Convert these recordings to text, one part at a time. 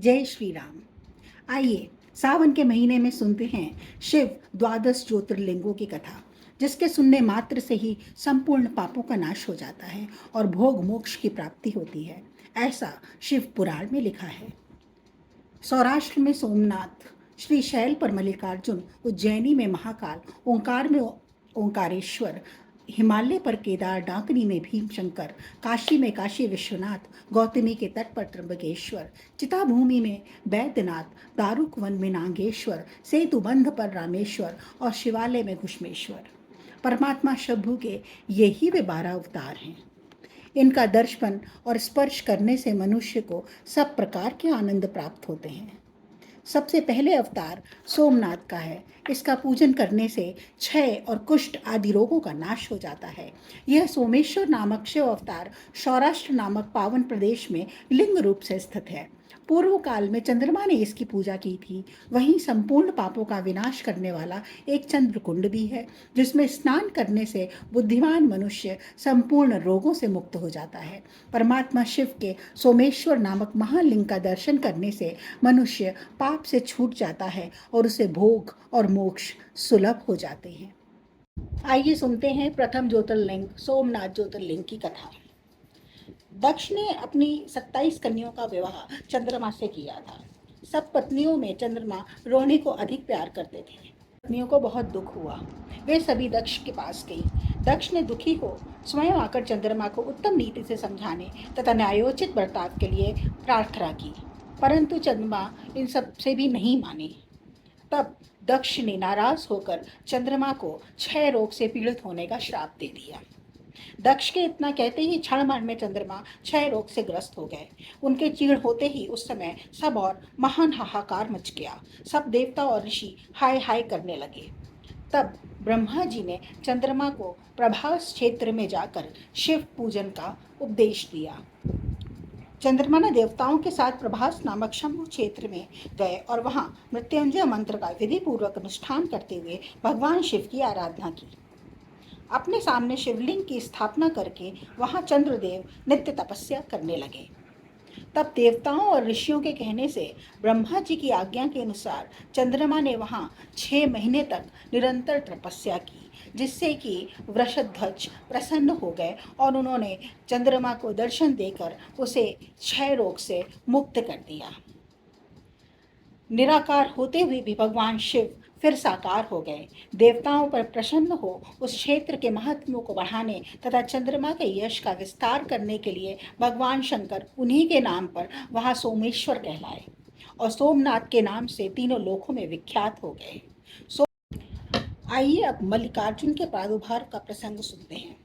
जय श्री राम। आइए सावन के महीने में सुनते हैं शिव द्वादश ज्योतिर्लिंगों की कथा, जिसके सुनने मात्र से ही संपूर्ण पापों का नाश हो जाता है और भोग मोक्ष की प्राप्ति होती है। ऐसा शिव पुराण में लिखा है। सौराष्ट्र में सोमनाथ, श्रीशैल पर मल्लिकार्जुन, उज्जैनी में महाकाल, ओंकार में ओंकारेश्वर, हिमालय पर केदार, डाकनी में भीमशंकर, काशी में काशी विश्वनाथ, गौतमी के तट पर त्र्यंबकेश्वर, चिताभूमि में बैद्यनाथ, दारुक वन में नागेश्वर, सेतुबंध पर रामेश्वर और शिवालय में घुश्मेश्वर। परमात्मा शंभु के यही वे 12 अवतार हैं। इनका दर्शन और स्पर्श करने से मनुष्य को सब प्रकार के आनंद प्राप्त होते हैं। सबसे पहले अवतार सोमनाथ का है। इसका पूजन करने से क्षय और कुष्ठ आदि रोगों का नाश हो जाता है। यह सोमेश्वर नामक शिव अवतार सौराष्ट्र नामक पावन प्रदेश में लिंग रूप से स्थित है। पूर्व काल में चंद्रमा ने इसकी पूजा की थी। वहीं संपूर्ण पापों का विनाश करने वाला एक चंद्रकुंड भी है, जिसमें स्नान करने से बुद्धिमान मनुष्य संपूर्ण रोगों से मुक्त हो जाता है। परमात्मा शिव के सोमेश्वर नामक महालिंग का दर्शन करने से मनुष्य पाप से छूट जाता है और उसे भोग और मोक्ष सुलभ हो जाते हैं। आइए सुनते हैं प्रथम ज्योतिर्लिंग सोमनाथ ज्योतिर्लिंग की कथा। दक्ष ने अपनी 27 कन्याओं का विवाह चंद्रमा से किया था। सब पत्नियों में चंद्रमा रोहिणी को अधिक प्यार करते थे। पत्नियों को बहुत दुख हुआ। वे सभी दक्ष के पास गई। दक्ष ने दुखी हो स्वयं आकर चंद्रमा को उत्तम नीति से समझाने तथा न्यायोचित बर्ताव के लिए प्रार्थना की, परंतु चंद्रमा इन सब से भी नहीं माने। तब दक्ष ने नाराज होकर चंद्रमा को क्षय रोग से पीड़ित होने का श्राप दे दिया। दक्ष के इतना कहते ही क्षण भर में चंद्रमा क्षय रोग से ग्रस्त हो गए। उनके चीड़ होते ही उस समय सब और महान हाहाकार मच गया। सब देवता और ऋषि हाय हाय करने लगे। तब ब्रह्मा जी ने चंद्रमा को प्रभास क्षेत्र में जाकर शिव पूजन का उपदेश दिया। चंद्रमा ने देवताओं के साथ प्रभास नामक शंभु क्षेत्र में गए और वहां मृत्युंजय मंत्र का विधि पूर्वक अनुष्ठान करते हुए भगवान शिव की आराधना की। अपने सामने शिवलिंग की स्थापना करके वहां चंद्रदेव नित्य तपस्या करने लगे। तब देवताओं और ऋषियों के कहने से ब्रह्मा जी की आज्ञा के अनुसार चंद्रमा ने वहां 6 महीने तक निरंतर तपस्या की, जिससे कि वृषध्वज प्रसन्न हो गए और उन्होंने चंद्रमा को दर्शन देकर उसे क्षय रोग से मुक्त कर दिया। निराकार होते हुए भी भगवान शिव फिर साकार हो गए। देवताओं पर प्रसन्न हो उस क्षेत्र के महत्व को बढ़ाने तथा चंद्रमा के यश का विस्तार करने के लिए भगवान शंकर उन्हीं के नाम पर वहां सोमेश्वर कहलाए और सोमनाथ के नाम से तीनों लोकों में विख्यात हो गए। आइए अब मल्लिकार्जुन के प्रादुर्भाव का प्रसंग सुनते हैं।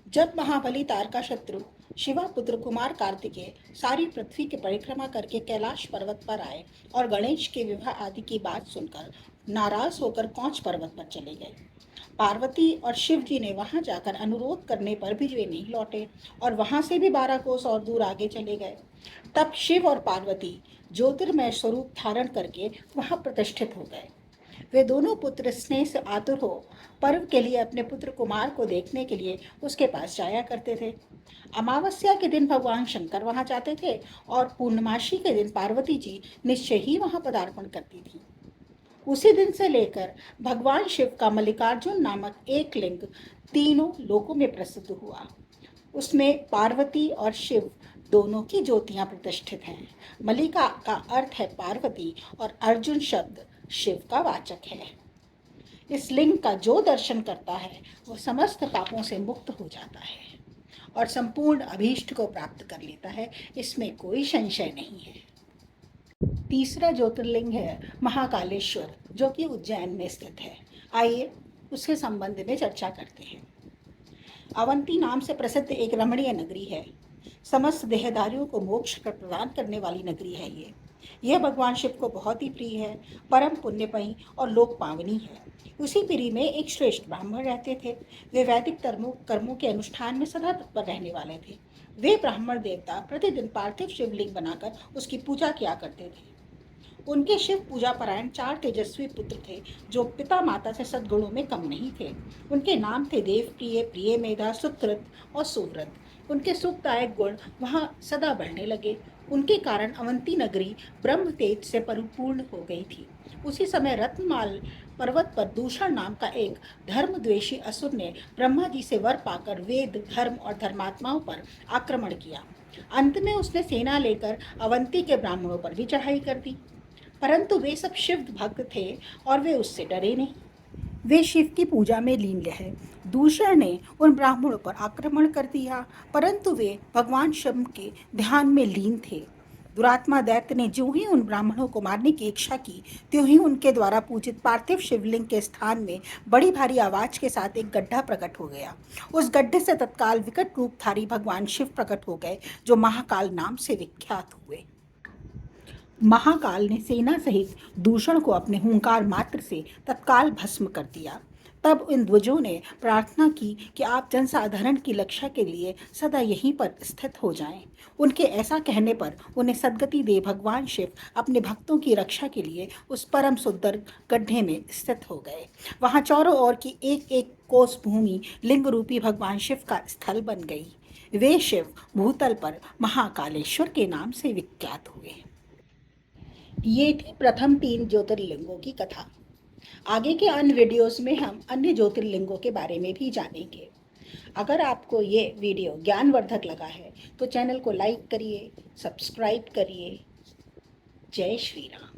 जब महाबली तारकाशत्रु शिवा पुत्र कुमार कार्तिकेय सारी पृथ्वी की परिक्रमा करके कैलाश पर्वत पर आए और गणेश के विवाह आदि की बात सुनकर नाराज होकर कौच पर्वत पर चले गए। पार्वती और शिव जी ने वहां जाकर अनुरोध करने पर भी वे नहीं लौटे और वहां से भी 12 कोस और दूर आगे चले गए। तब शिव और पार्वती ज्योतिर्मय स्वरूप धारण करके वहां प्रतिष्ठित हो गए। वे दोनों पुत्र स्नेह से आतुर हो पर्व के लिए अपने पुत्र कुमार को देखने के लिए उसके पास जाया करते थे। अमावस्या के दिन भगवान शंकर वहां जाते थे और पूर्णमासी के दिन पार्वती जी निश्चय ही वहां पदार्पण करती थी। उसी दिन से लेकर भगवान शिव का मल्लिकार्जुन नामक एक लिंग तीनों लोकों में प्रसिद्ध हुआ। उसमें पार्वती और शिव दोनों की ज्योतियां प्रतिष्ठित हैं। मल्लिका का अर्थ है पार्वती और अर्जुन शब्द शिव का वाचक है। इस लिंग का जो दर्शन करता है वह समस्त पापों से मुक्त हो जाता है और संपूर्ण अभीष्ट को प्राप्त कर लेता है। इसमें कोई संशय नहीं है। तीसरा ज्योतिर्लिंग है महाकालेश्वर, जो कि उज्जैन में स्थित है। आइए उसके संबंध में चर्चा करते हैं। अवंती नाम से प्रसिद्ध एक रमणीय नगरी है। समस्त देहधारियों को मोक्ष प्रदान करने वाली नगरी है यह भगवान शिव को बहुत ही प्रिय है, परम पुण्यमयी और लोक पावनी है। उसी पुरी में एक श्रेष्ठ ब्राह्मण रहते थे। वे वैदिक कर्मों के अनुष्ठान में सदा तत्पर रहने वाले थे। वे ब्राह्मण देवता प्रतिदिन पार्थिव शिवलिंग बनाकर उसकी पूजा किया करते थे। उनके शिव पूजा परायण 4 तेजस्वी पुत्र थे, जो पिता माता से सद्गुणों में कम नहीं थे। उनके नाम थे देवप्रिय, प्रियमेधा, सुकृत और सुव्रत। उनके सुखदायक गुण वहाँ सदा बढ़ने लगे। उनके कारण अवंती नगरी ब्रह्म तेज से परिपूर्ण हो गई थी। उसी समय रत्नमाल पर्वत पर दूषण नाम का एक धर्मद्वेषी असुर ने ब्रह्मा जी से वर पाकर वेद, धर्म और धर्मात्माओं पर आक्रमण किया। अंत में उसने सेना लेकर अवंती के ब्राह्मणों पर भी चढ़ाई कर दी, परंतु वे सब शिव भक्त थे और वे उससे डरे नहीं। वे शिव की पूजा में लीन रहे। दूषण ने उन ब्राह्मणों पर आक्रमण कर दिया, परंतु वे भगवान शिव के ध्यान में लीन थे। दुरात्मा दैत्य ने जो ही उन ब्राह्मणों को मारने की इच्छा की, त्यों ही उनके द्वारा पूजित पार्थिव शिवलिंग के स्थान में बड़ी भारी आवाज के साथ एक गड्ढा प्रकट हो गया। उस गड्ढे से तत्काल विकट रूपधारी भगवान शिव प्रकट हो गए, जो महाकाल नाम से विख्यात हुए। महाकाल ने सेना सहित दूषण को अपने हुंकार मात्र से तत्काल भस्म कर दिया। तब इन ध्वजों ने प्रार्थना की कि आप जनसाधारण की रक्षा के लिए सदा यहीं पर स्थित हो जाएं। उनके ऐसा कहने पर उन्हें सद्गति दे भगवान शिव अपने भक्तों की रक्षा के लिए उस परम सुंदर गड्ढे में स्थित हो गए। वहां चारों ओर की एक एक कोस भूमि लिंग रूपी भगवान शिव का स्थल बन गई। वे शिव भूतल पर महाकालेश्वर के नाम से विख्यात हुए। ये थी प्रथम 3 ज्योतिर्लिंगों की कथा। आगे के अन्य वीडियोस में हम अन्य ज्योतिर्लिंगों के बारे में भी जानेंगे। अगर आपको ये वीडियो ज्ञानवर्धक लगा है तो चैनल को लाइक करिए, सब्सक्राइब करिए। जय श्री राम।